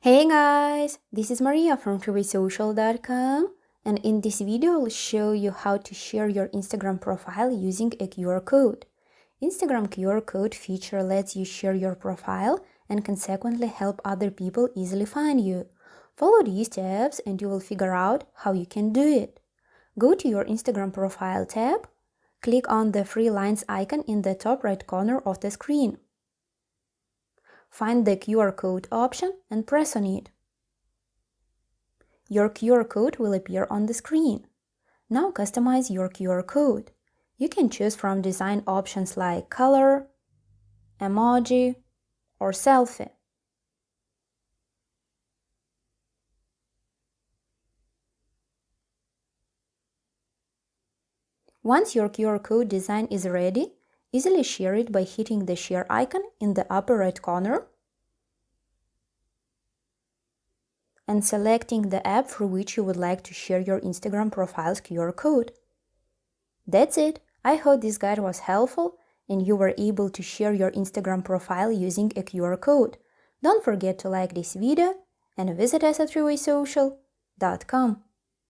Hey guys, this is Maria from TrueSocial.com, and in this video I'll show you how to share your Instagram profile using a QR code. Instagram QR code feature lets you share your profile and consequently help other people easily find you. Follow these steps and you will figure out how you can do it. Go to your Instagram profile tab, click on the three lines icon in the top right corner of the screen. Find the QR code option and press on it. Your QR code will appear on the screen. Now customize your QR code. You can choose from design options like color, emoji, or selfie. Once your QR code design is ready, easily share it by hitting the share icon in the upper right corner and selecting the app through which you would like to share your Instagram profile's QR code. That's it. I hope this guide was helpful and you were able to share your Instagram profile using a QR code. Don't forget to like this video and visit us at TrueSocial.com.